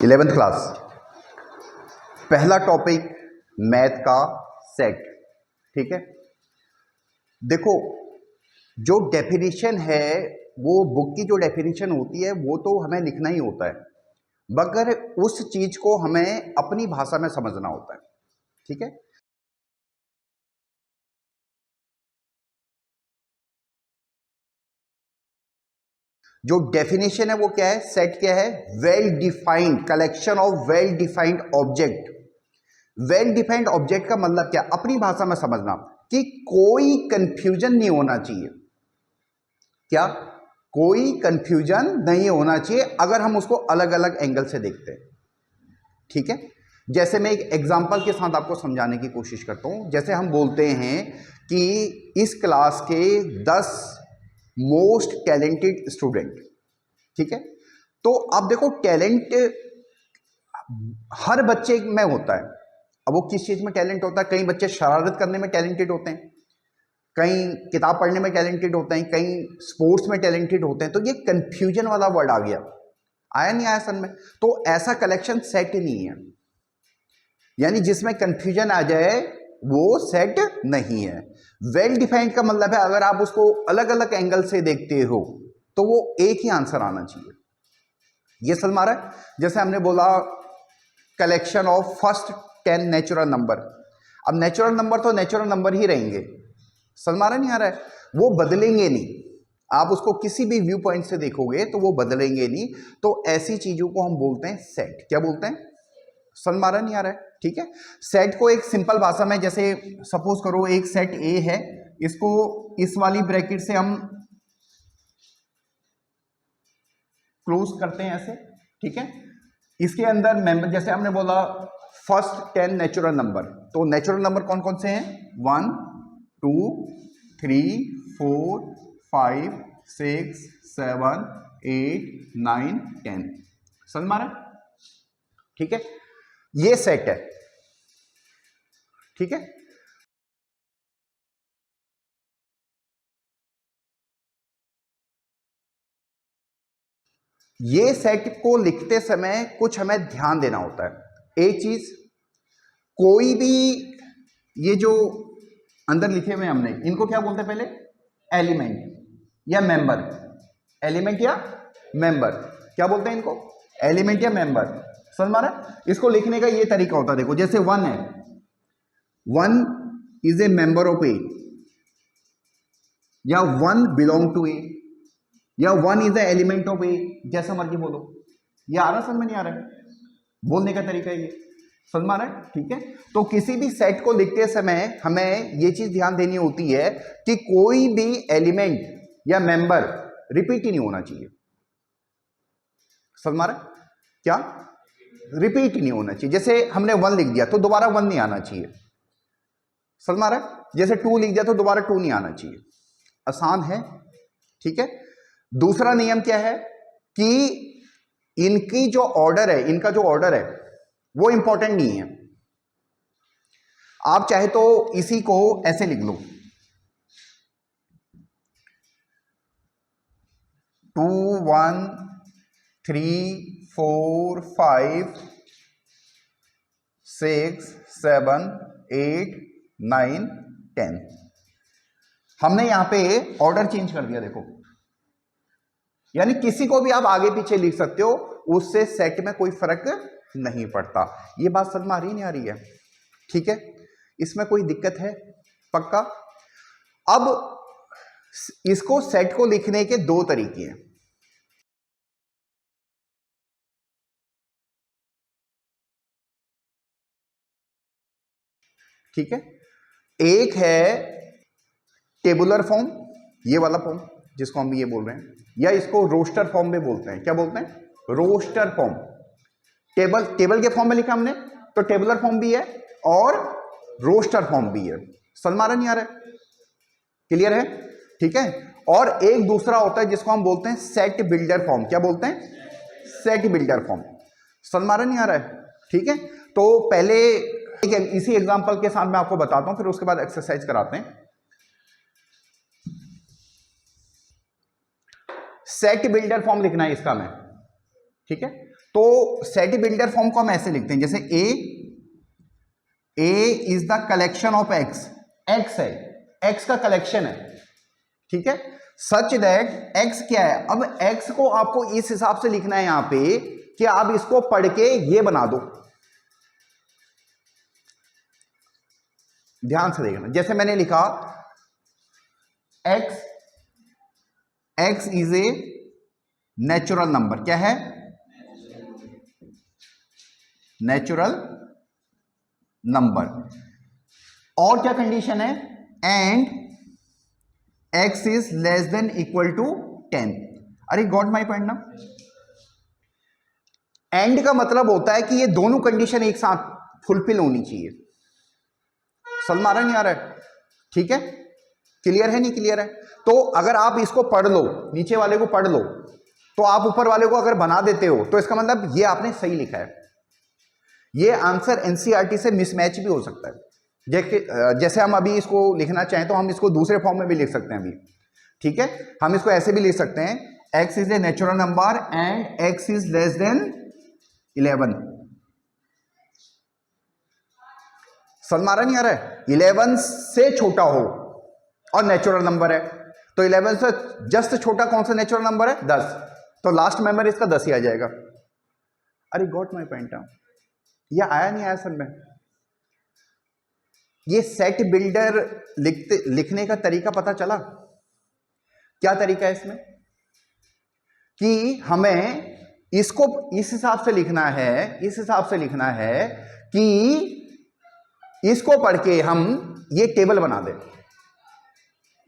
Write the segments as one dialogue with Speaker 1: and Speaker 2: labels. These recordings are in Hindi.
Speaker 1: 11th क्लास पहला टॉपिक मैथ का सेट। ठीक है, देखो जो डेफिनेशन है वो बुक की जो डेफिनेशन होती है वो तो हमें लिखना ही होता है, मगर उस चीज को हमें अपनी भाषा में समझना होता है। ठीक है, जो डेफिनेशन है वो क्या है, सेट क्या है, well defined collection of well defined object. Well defined object का मतलब क्या, अपनी भाषा में समझना कि कोई कंफ्यूजन नहीं होना चाहिए। क्या, कोई कंफ्यूजन नहीं होना चाहिए अगर हम उसको अलग अलग एंगल से देखते हैं। ठीक है, जैसे मैं एक एग्जांपल के साथ आपको समझाने की कोशिश करता हूं। जैसे हम बोलते हैं कि इस क्लास के 10 मोस्ट टैलेंटेड स्टूडेंट। ठीक है, तो अब देखो टैलेंट हर बच्चे में होता है। अब वो किस चीज में टैलेंट होता है, कई बच्चे शरारत करने में टैलेंटेड होते हैं, कई किताब पढ़ने में टैलेंटेड होते हैं, कई स्पोर्ट्स में टैलेंटेड होते हैं। तो ये कंफ्यूजन वाला वर्ड आ गया, आया नहीं आया सन में? तो ऐसा कलेक्शन सेट नहीं है, यानी जिसमें कंफ्यूजन आ जाए वो सेट नहीं है। वेल डिफाइंड का मतलब है अगर आप उसको अलग अलग एंगल से देखते हो तो वो एक ही आंसर आना चाहिए। ये समझ में आ रहा है? जैसे हमने बोला collection of first 10 natural number. अब नेचुरल नंबर तो नेचुरल नंबर ही रहेंगे, समझ में आ रहा नहीं आ रहा है? वो बदलेंगे नहीं, आप उसको किसी भी व्यू पॉइंट से देखोगे तो वो बदलेंगे नहीं। तो ऐसी चीजों को हम बोलते हैं सेट। क्या बोलते हैं? समझ में आ रहा नहीं आ रहा है? ठीक है, सेट को एक सिंपल भाषा में, जैसे सपोज करो एक सेट ए है, इसको इस वाली ब्रैकेट से हम क्लोज करते हैं ऐसे। ठीक है, इसके अंदर मेंबर, जैसे हमने बोला फर्स्ट 10 नेचुरल नंबर, तो नेचुरल नंबर कौन कौन से हैं? 1 2 3 4 5 6 7 8 9 10। समझ में आ रहा है? ठीक है, ये सेट है। ठीक है, ये सेट को लिखते समय कुछ हमें ध्यान देना होता है। एक चीज, कोई भी ये जो अंदर लिखे हुए हमने, इनको क्या बोलते हैं? पहले एलिमेंट या मेंबर। एलिमेंट या मेंबर, क्या बोलते हैं इनको? एलिमेंट या मेंबर। समझ में आ रहा है? इसको लिखने का ये तरीका होता है, देखो जैसे 1 है, 1 इज ए मेंबर ऑफ ए, या 1 बिलोंग टू ए, या 1 इज ए एलिमेंट ऑफ ए, जैसा मर्जी बोलो। ये आ रहा समझ में? नहीं आ रहा है? बोलने का तरीका ये समझ में आ रहा है? ठीक है, तो किसी भी सेट को लिखते समय हमें ये चीज ध्यान देनी होती है कि कोई भी एलिमेंट या मेंबर रिपीट ही नहीं होना चाहिए। समझ में आ रहा है? क्या रिपीट ही नहीं होना चाहिए? जैसे हमने 1 लिख दिया तो दोबारा 1 नहीं आना चाहिए। समझ में आ रहा है? जैसे 2 लिख दिया तो दोबारा 2 नहीं आना चाहिए। आसान है। ठीक है, दूसरा नियम क्या है कि इनकी जो ऑर्डर है, इनका जो ऑर्डर है वो इंपॉर्टेंट नहीं है। आप चाहे तो इसी को ऐसे लिख लो, 2 1 3 4 5 6 7 8 9 10। हमने यहां पे ऑर्डर चेंज कर दिया, देखो, यानी किसी को भी आप आगे पीछे लिख सकते हो, उससे सेट में कोई फर्क नहीं पड़ता। ये बात समझ में आ रही नहीं आ रही है? ठीक है, इसमें कोई दिक्कत है? पक्का? अब इसको सेट को लिखने के 2 तरीके हैं। ठीक है, एक है टेबुलर फॉर्म, ये वाला फॉर्म जिसको हम ये बोल रहे हैं, या इसको रोस्टर फॉर्म में बोलते हैं। क्या बोलते हैं? Roster form. टेबल के फॉर्म में लिखा हमने, तो टेबुलर फॉर्म भी है और रोस्टर फॉर्म भी है। समझ में आ रहा नहीं आ रहा है? क्लियर है? ठीक है, और एक दूसरा होता है जिसको हम बोलते हैं सेट बिल्डर फॉर्म। क्या बोलते हैं? Set builder form. समझ में आ रहा नहीं आ रहा है? ठीक है, तो पहले इसी एग्जांपल के साथ मैं आपको बताता हूं, फिर उसके बाद एक्सरसाइज कराते हैं। सेट बिल्डर फॉर्म लिखना है इसका मैं। ठीक है, तो सेट बिल्डर फॉर्म को हम ऐसे लिखते हैं, जैसे A is the collection of X, X है, एक्स का कलेक्शन है, ठीक है, सच दैट एक्स क्या है। अब एक्स को आपको इस हिसाब से लिखना है यहां पे कि आप इसको पढ़ के ये बना दो, ध्यान से देखना, जैसे मैंने लिखा x, x is a natural number, क्या है, नेचुरल नंबर, और क्या कंडीशन है, and x is less than equal to 10। अरे गॉट माई पॉइंट ना, एंड का मतलब होता है कि ये दोनों कंडीशन एक साथ फुलफिल होनी चाहिए। समझ आ रहा नहीं आ रहा है, ठीक है, क्लियर है नहीं क्लियर है। तो अगर आप इसको पढ़ लो, नीचे वाले को पढ़ लो, तो आप ऊपर वाले को अगर बना देते हो तो इसका मतलब ये आपने सही लिखा है। ये आंसर एनसीईआरटी से मिसमैच भी हो सकता है, जैसे हम अभी इसको लिखना चाहें तो हम इसको दूसरे फॉर्म में भी लिख सकते हैं अभी, ठीक है, हम इसको ऐसे भी लिख सकते हैं, x is a natural number and x is less then 11। समझ आ रहा नहीं आ रहा है, 11 से छोटा हो और नेचुरल नंबर है, तो 11 से जस्ट छोटा कौन सा नेचुरल नंबर है, 10, तो लास्ट मेंबर इसका 10 ही आ जाएगा। अरे गॉट माय पॉइंट, ये आया नहीं आया सर में। ये सेट बिल्डर लिखने का तरीका पता चला, क्या तरीका है इसमें, कि हमें इसको इस हिसाब से लिखना है, इस हिसाब से लिखना है कि इसको पढ़ के हम ये टेबल बना दें,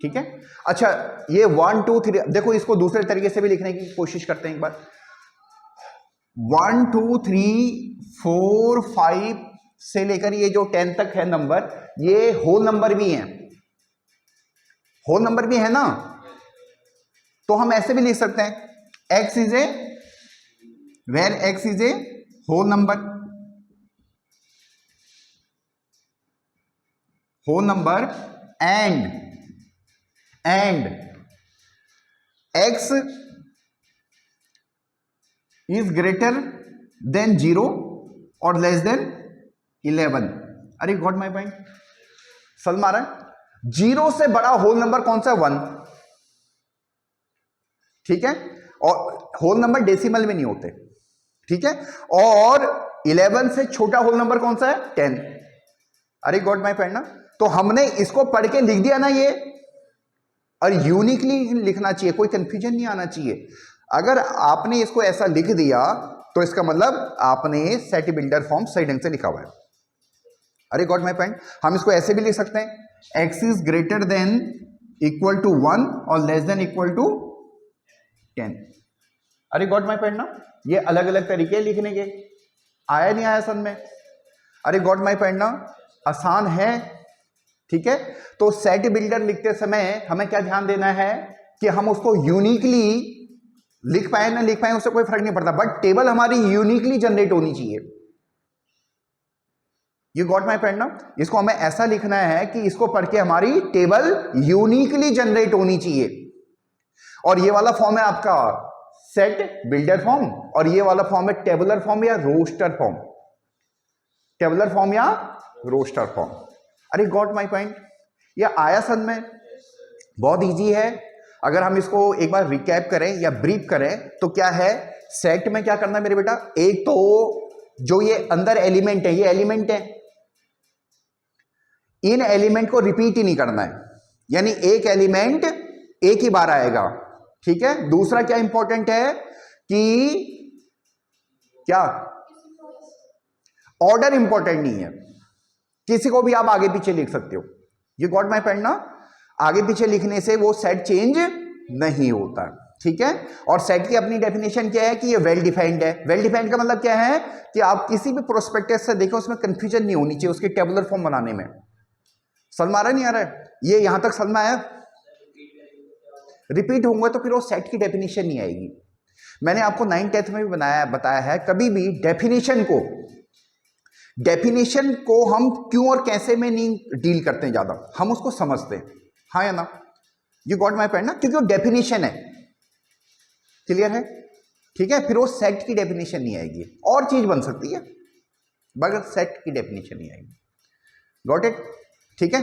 Speaker 1: ठीक है। अच्छा, ये 1 2 3, देखो इसको दूसरे तरीके से भी लिखने की कोशिश करते हैं एक बार। 1 2 3 4 5 से लेकर ये जो 10 तक है नंबर, ये होल नंबर भी हैं, होल नंबर भी है ना, तो हम ऐसे भी लिख सकते हैं, x is a, where x is a whole number, whole number and x is greater than 0 और लेस देन 11। अरे गॉट माय पॉइंट, समझ में आ रहा है। 0 से बड़ा होल नंबर कौन सा है, 1, ठीक है, और होल नंबर डेसिमल में नहीं होते, ठीक है, और 11 से छोटा होल नंबर कौन सा है, 10। अरे गॉट माय पॉइंट ना, तो हमने इसको पढ़ के लिख दिया ना ये, और यूनिकली लिखना चाहिए, कोई कंफ्यूजन नहीं आना चाहिए। अगर आपने इसको ऐसा लिख दिया तो इसका मतलब आपने सेट बिल्डर फॉर्म सही ढंग से लिखा हुआ है। अरे गॉट माय पॉइंट, हम इसको ऐसे भी लिख सकते हैं, x is greater than equal to 1 और लेस देन इक्वल टू 10। अरे गॉट माय पॉइंट ना, ये अलग अलग तरीके लिखने के, आया नहीं आया समझ में। अरे गॉट माय पॉइंट ना, आसान है, ठीक है। तो सेट बिल्डर लिखते समय हमें क्या ध्यान देना है कि हम उसको यूनिकली लिख पाए ना लिख पाए उससे कोई फर्क नहीं पड़ता, बट टेबल हमारी यूनिकली जनरेट होनी चाहिए। यू गॉट माय पॉइंट ना, इसको हमें ऐसा लिखना है कि इसको पढ़ के हमारी टेबल यूनिकली जनरेट होनी चाहिए। और ये वाला फॉर्म है आपका सेट बिल्डर फॉर्म, और ये वाला फॉर्म है टेबुलर फॉर्म या रोस्टर फॉर्म, टेबुलर फॉर्म या रोस्टर फॉर्म। अरे गॉट माय पॉइंट, ये आया समझ में, बहुत इजी है। अगर हम इसको एक बार रिकैप करें या ब्रीफ करें तो क्या है, सेट में क्या करना है मेरे बेटा, एक तो जो ये अंदर एलिमेंट है, ये एलिमेंट है, इन एलिमेंट को रिपीट ही नहीं करना है, यानी एक एलिमेंट एक ही बार आएगा, ठीक है। दूसरा क्या इंपॉर्टेंट है कि क्या ऑर्डर इंपॉर्टेंट नहीं है, किसी को भी आप आगे पीछे लिख सकते हो। ये गॉट माय पॉइंट ना, आगे पीछे लिखने से वो सेट चेंज नहीं होता, ठीक है। और सेट की अपनी डेफिनेशन क्या है कि ये वेल डिफाइंड है। वेल डिफाइंड का मतलब क्या है कि आप किसी भी प्रोस्पेक्टस से देखें उसमें कंफ्यूजन नहीं होनी चाहिए उसके टेबुलर फॉर्म बनाने में। समझ आ रहा नहीं आ रहा है, ये यहां तक समझ में आया। रिपीट होंगे तो फिर वो सेट की डेफिनेशन नहीं आएगी। मैंने आपको 9th 10th में भी बताया है, कभी भी डेफिनेशन को हम क्यों और कैसे में नहीं डील करते हैं ज्यादा, हम उसको समझते हैं, हाँ या ना। यू गॉट माय पॉइंट ना, क्योंकि वो डेफिनेशन है, क्लियर है, ठीक है, फिर वो सेट की डेफिनेशन नहीं आएगी, और चीज बन सकती है मगर सेट की डेफिनेशन नहीं आएगी। Got it? ठीक है।